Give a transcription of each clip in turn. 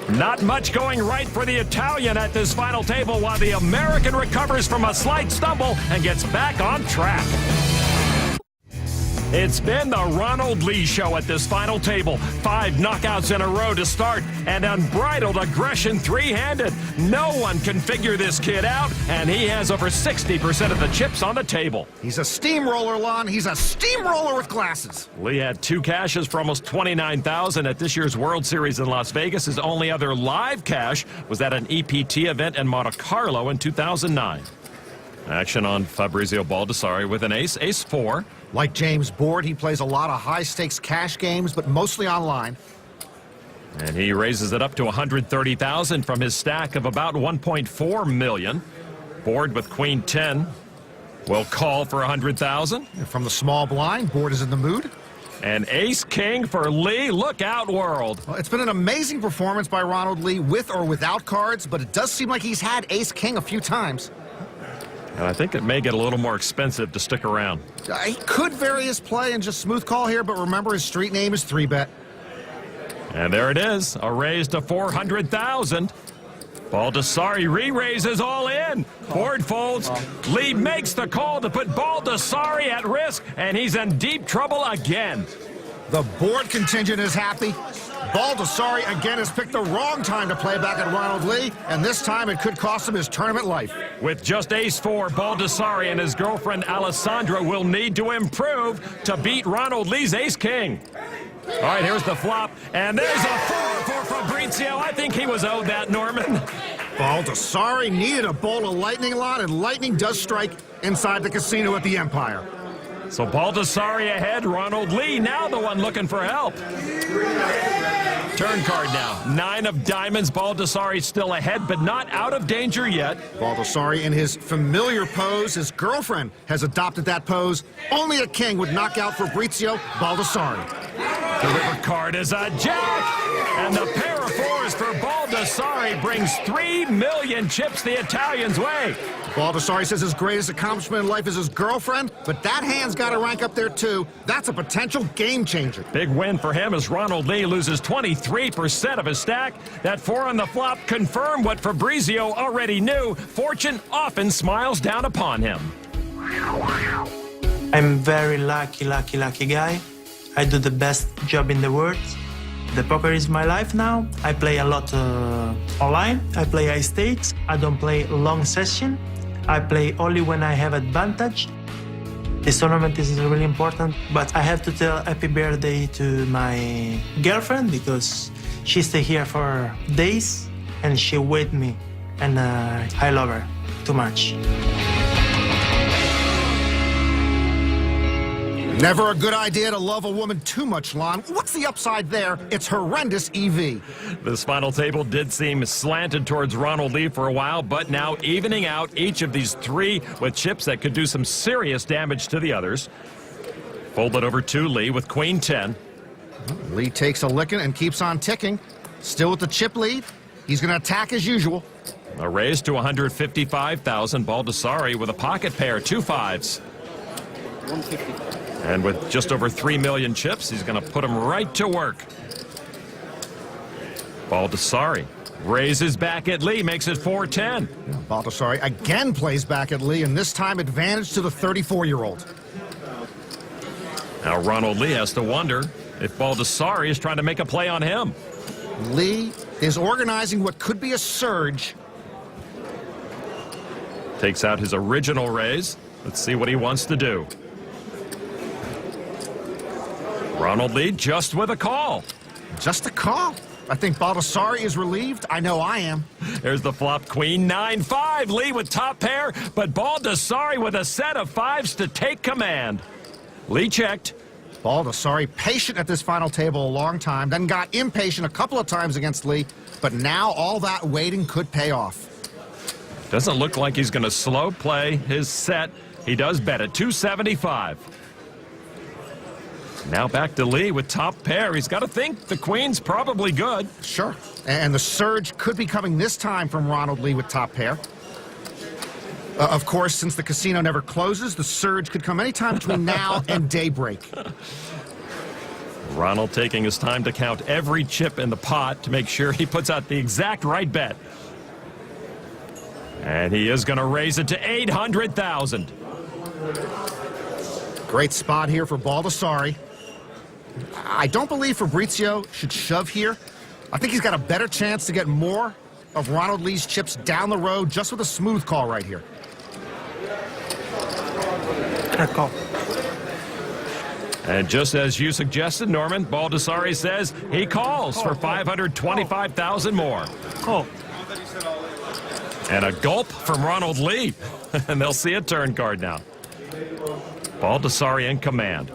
Not much going right for the Italian at this final table while the American recovers from a slight stumble and gets back on track. It's been the Ronald Lee show at this final table. 5 knockouts in a row to start and unbridled aggression three-handed. No one can figure this kid out, and he has over 60% of the chips on the table. He's a steamroller, Lon. He's a steamroller with glasses. Lee had 2 cashes for almost $29,000 at this year's World Series in Las Vegas. His only other live cash was at an EPT event in Monte Carlo in 2009. Action on Fabrizio Baldessari with an ace, ace-4. Like James Board, he plays a lot of high-stakes cash games, but mostly online. And he raises it up to $130,000 from his stack of about $1.4 million. Board with Queen 10 will call for $100,000. From the small blind, Board is in the mood. And ace-king for Lee. Look out, world. Well, it's been an amazing performance by Ronald Lee, with or without cards, but it does seem like he's had ace-king a few times. And I think it may get a little more expensive to stick around. He could vary his play and just smooth call here, but remember his street name is 3-bet. And there it is, a raise to $400,000. Baldessari re-raises all in. Board folds. Lee makes the call to put Baldessari at risk, and he's in deep trouble again. The Board contingent is happy. Baldessari again has picked the wrong time to play back at Ronald Lee, and this time it could cost him his tournament life. With just ace-4, Baldessari and his girlfriend Alessandra will need to improve to beat Ronald Lee's ace-king. All right, here's the flop, and there's a 4 for Fabrizio. I think he was owed that, Norman. Baldessari needed a bolt of lightning, Lon, and lightning does strike inside the casino at the Empire. So Baldessari ahead, Ronald Lee now the one looking for help. Turn card now. 9 of diamonds. Baldessari still ahead, but not out of danger yet. Baldessari in his familiar pose. His girlfriend has adopted that pose. Only a king would knock out Fabrizio Baldessari. The river card is a jack, and the pair of 4s for Baldessari brings 3 million chips the Italian's way. Baldessari says his greatest accomplishment in life is his girlfriend, but that hand's got to rank up there too. That's a potential game changer. Big win for him as Ronald Lee loses 23% of his stack. That 4 on the flop confirmed what Fabrizio already knew. Fortune often smiles down upon him. I'm very lucky guy. I do the best job in the world. The poker is my life now. I play a lot online. I play high stakes. I don't play long session. I play only when I have advantage. This tournament is really important, but I have to tell happy birthday to my girlfriend because she stay here for days and she wait me, and I love her too much. Never a good idea to love a woman too much, Lon. What's the upside there? It's horrendous EV. This final table did seem slanted towards Ronald Lee for a while, but now evening out each of these 3 with chips that could do some serious damage to the others. Folded over to Lee with Queen 10. Lee takes a licking and keeps on ticking. Still with the chip lead. He's going to attack as usual. A raise to $155,000. Baldessari with a pocket pair, 2 5s. 155. And with just over 3 million chips, he's going to put him right to work. Baldessari raises back at Lee, makes it 4-10. Baldessari again plays back at Lee, and this time advantage to the 34-year-old. Now Ronald Lee has to wonder if Baldessari is trying to make a play on him. Lee is organizing what could be a surge. Takes out his original raise. Let's see what he wants to do. Ronald Lee just with a call. Just a call. I think Baldessari is relieved. I know I am. There's the flop Queen 9-5. Lee with top pair, but Baldessari with a set of 5s to take command. Lee checked. Baldessari patient at this final table a long time, then got impatient a couple of times against Lee, but now all that waiting could pay off. Doesn't look like he's going to slow play his set. He does bet at 275. Now back to Lee with top pair. He's got to think the queen's probably good. Sure. And the surge could be coming this time from Ronald Lee with top pair. Of course, since the casino never closes, the surge could come anytime between now and daybreak. Ronald taking his time to count every chip in the pot to make sure he puts out the exact right bet. And he is going to raise it to 800,000. Great spot here for Baldessari. I don't believe Fabrizio should shove here. I think he's got a better chance to get more of Ronald Lee's chips down the road just with a smooth call right here. Correct call. And just as you suggested, Norman, Baldessari says he calls for 525,000 more. Call. And a gulp from Ronald Lee. And they'll see a turn card now. Baldessari in command.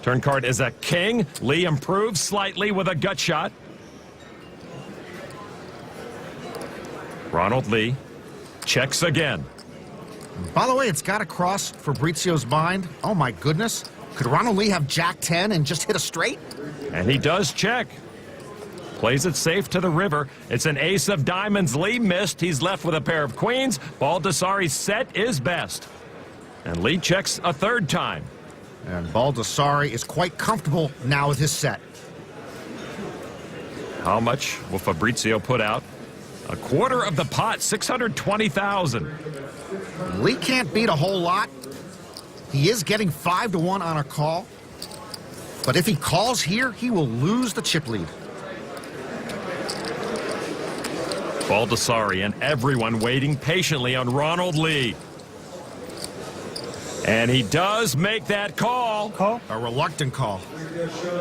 Turn card is a king. Lee improves slightly with a gut shot. Ronald Lee checks again. By the way, it's got to cross Fabrizio's mind. Oh, my goodness. Could Ronald Lee have Jack 10 and just hit a straight? And he does check. Plays it safe to the river. It's an ace of diamonds. Lee missed. He's left with a pair of queens. Baldessari's set is best. And Lee checks a third time. And Baldessari is quite comfortable now with his set. How much will Fabrizio put out? A quarter of the pot, 620,000. Lee can't beat a whole lot. He is getting 5-1 on a call. But if he calls here, he will lose the chip lead. Baldessari and everyone waiting patiently on Ronald Lee. And he does make that call. Call. A reluctant call.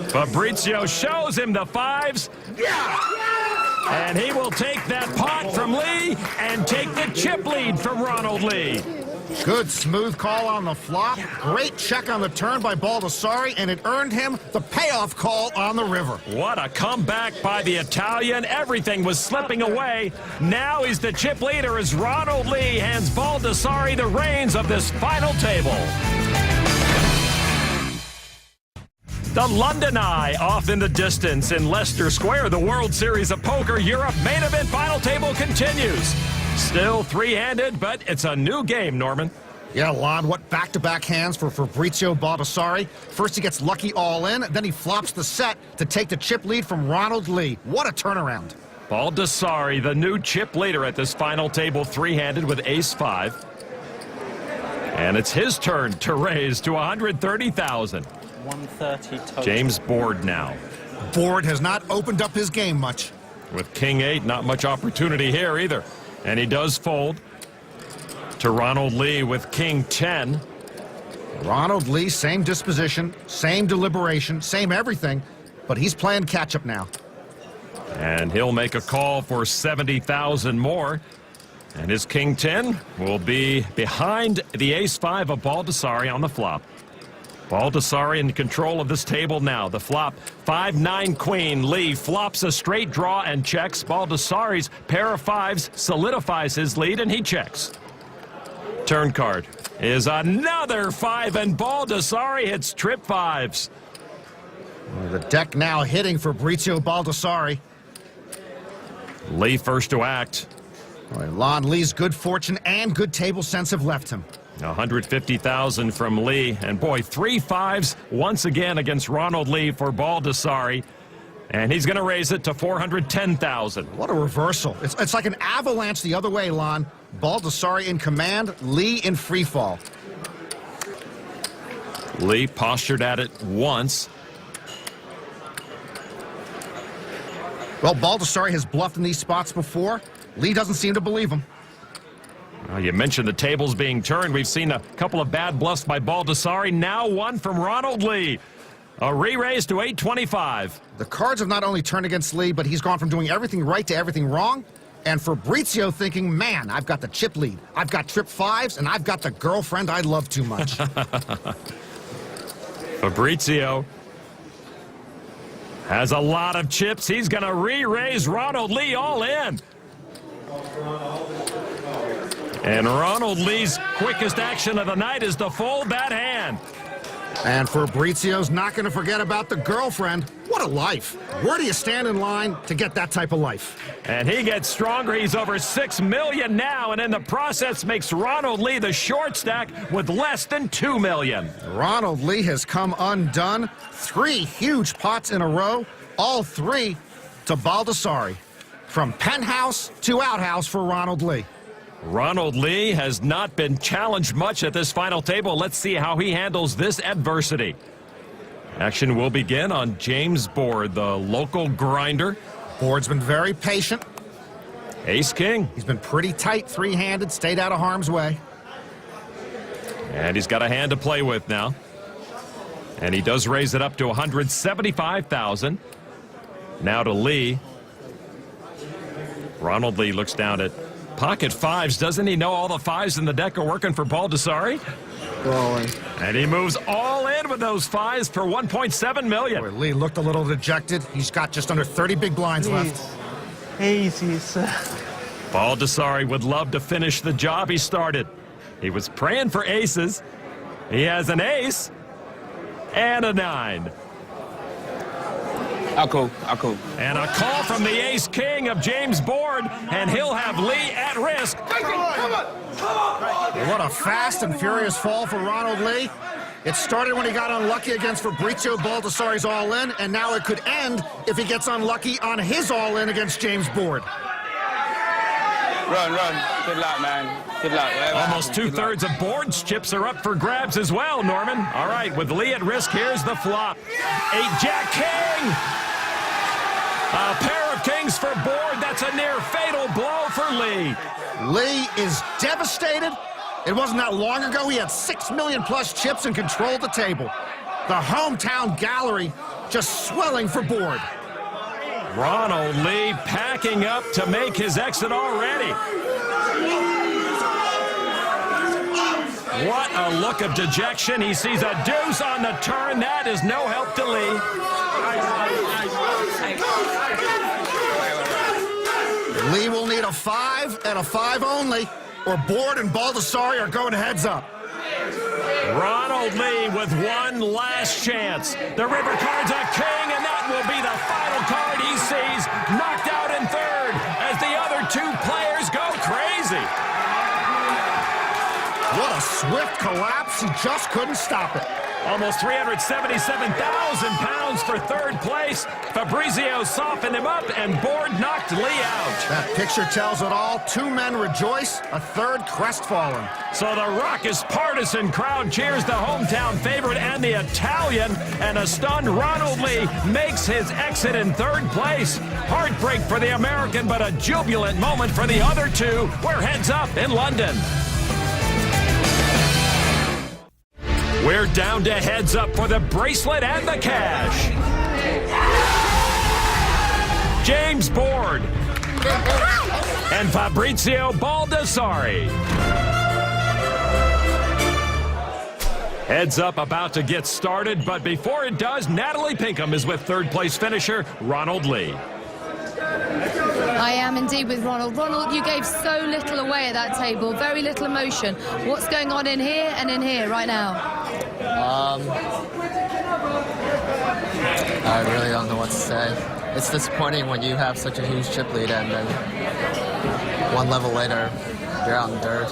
Fabrizio shows him the fives. And he will take that pot from Lee and take the chip lead from Ronald Lee. Good smooth call on the flop. Great check on the turn by Baldessari, and it earned him the payoff call on the river. What a comeback by the Italian. Everything was slipping away. Now he's the chip leader as Ronald Lee hands Baldessari the reins of this final table. The London Eye off in the distance in Leicester Square. The World Series of Poker Europe main event final table continues. Still three-handed, but it's a new game, Norman. Yeah, Lon, what back-to-back hands for Fabrizio Baldessari. First he gets lucky all in, then he flops the set to take the chip lead from Ronald Lee. What a turnaround. Baldessari, the new chip leader at this final table, three-handed with ace-5. And it's his turn to raise to 130,000. 130 total. James Board now. Board has not opened up his game much. With King 8, not much opportunity here either. And he does fold to Ronald Lee with King 10. Ronald Lee, same disposition, same deliberation, same everything, but he's playing catch-up now. And he'll make a call for 70,000 more. And his King 10 will be behind the ace-5 of Baldessari on the flop. Baldessari in control of this table now. The flop, 5-9 queen. Lee flops a straight draw and checks. Baldessari's pair of fives solidifies his lead, and he checks. Turn card is another 5, and Baldessari hits trip fives. The deck now hitting Fabrizio Baldessari. Lee first to act. Lon Lee's good fortune and good table sense have left him. 150,000 from Lee, and boy, 3 fives once again against Ronald Lee for Baldessari, and he's going to raise it to 410,000. What a reversal. It's like an avalanche the other way, Lon. Baldessari in command, Lee in free fall. Lee postured at it once. Well, Baldessari has bluffed in these spots before. Lee doesn't seem to believe him. You mentioned the tables being turned. We've seen a couple of bad bluffs by Baldessari. Now one from Ronald Lee. A re-raise to 825. The cards have not only turned against Lee, but he's gone from doing everything right to everything wrong. And Fabrizio thinking, man, I've got the chip lead. I've got trip fives, and I've got the girlfriend I love too much. Fabrizio has a lot of chips. He's going to re-raise Ronald Lee all in. And Ronald Lee's quickest action of the night is to fold that hand. And Fabrizio's not going to forget about the girlfriend. What a life. Where do you stand in line to get that type of life? And he gets stronger. He's over $6 million now, and in the process makes Ronald Lee the short stack with less than $2 million. Ronald Lee has come undone. 3 huge pots in a row, all 3 to Baldassarri. From penthouse to outhouse for Ronald Lee. Ronald Lee has not been challenged much at this final table. Let's see how he handles this adversity. Action will begin on James Board, the local grinder. Board's been very patient. Ace-king. He's been pretty tight, 3-handed, stayed out of harm's way. And he's got a hand to play with now. And he does raise it up to $175,000. Now to Lee. Ronald Lee looks down at pocket 5s. Doesn't he know all the 5s in the deck are working for Baldassarri? Rolling. And he moves all in with those 5s for $1.7 million. Boy, Lee looked a little dejected. He's got just under 30 big blinds left. Aces. Baldassarri would love to finish the job he started. He was praying for aces. He has an ace and a 9. I'll go. And a call from the ace-king of James Board, and he'll have Lee at risk. What a fast and furious fall for Ronald Lee. It started when he got unlucky against Fabrizio Baldassarri's all-in, and now it could end if he gets unlucky on his all-in against James Board. Run. Good luck, man. Good luck. Almost 2/3 of Board's chips are up for grabs as well, Norman. All right, with Lee at risk, here's the flop. 8-jack king. A pair of kings for Board. That's a near fatal blow for Lee. Lee is devastated. It wasn't that long ago he had 6 million plus chips and controlled the table. The hometown gallery just swelling for Board. Ronald Lee packing up to make his exit already. What a look of dejection. He sees a deuce on the turn. That is no help to Lee. Lee will need a 5 and a 5 only, or Board and Baldassarri are going heads up. Ronald Lee with one last chance. The river card's a king, and that will be the final card he sees. Knocked out in third as the other 2 players go crazy. What a swift collapse. He just couldn't stop it. Almost 377,000 pounds for third place. Fabrizio softened him up, and Board knocked Lee out. That picture tells it all. 2 men rejoice, a third crestfallen. So the raucous partisan crowd cheers the hometown favorite and the Italian, and a stunned Ronald Lee makes his exit in third place. Heartbreak for the American, but a jubilant moment for the other 2. We're heads up in London. We're down to heads up for the bracelet and the cash. James Board and Fabrizio Baldassarri. Heads up about to get started, but before it does, Natalie Pinkham is with third place finisher Ronald Lee. I am indeed with Ronald. Ronald, you gave so little away at that table, very little emotion. What's going on in here and in here right now? I really don't know what to say. It's disappointing when you have such a huge chip lead and then one level later, you're out in dirt.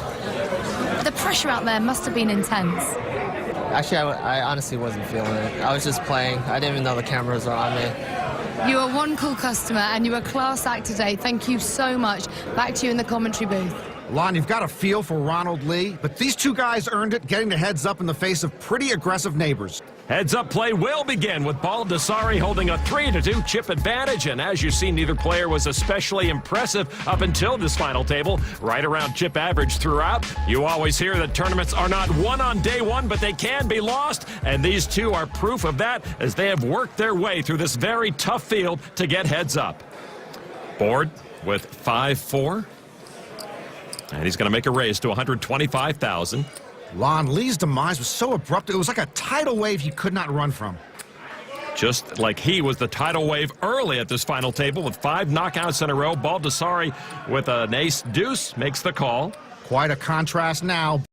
The pressure out there must have been intense. Actually, I honestly wasn't feeling it. I was just playing. I didn't even know the cameras were on me. You are one cool customer and you're a class act today. Thank you so much. Back to you in the commentary booth. Lon, you've got a feel for Ronald Lee, but these 2 guys earned it getting the heads up in the face of pretty aggressive neighbors. Heads up play will begin with Baldassarri holding a 3-2 chip advantage, and as you see, neither player was especially impressive up until this final table. Right around chip average throughout. You always hear that tournaments are not won on day 1, but they can be lost, and these 2 are proof of that as they have worked their way through this very tough field to get heads up. Board with 5-4. And he's going to make a raise to $125,000. Lon, Lee's demise was so abrupt, it was like a tidal wave he could not run from. Just like he was the tidal wave early at this final table with 5 knockouts in a row. Baldassarri with an ace-deuce makes the call. Quite a contrast now.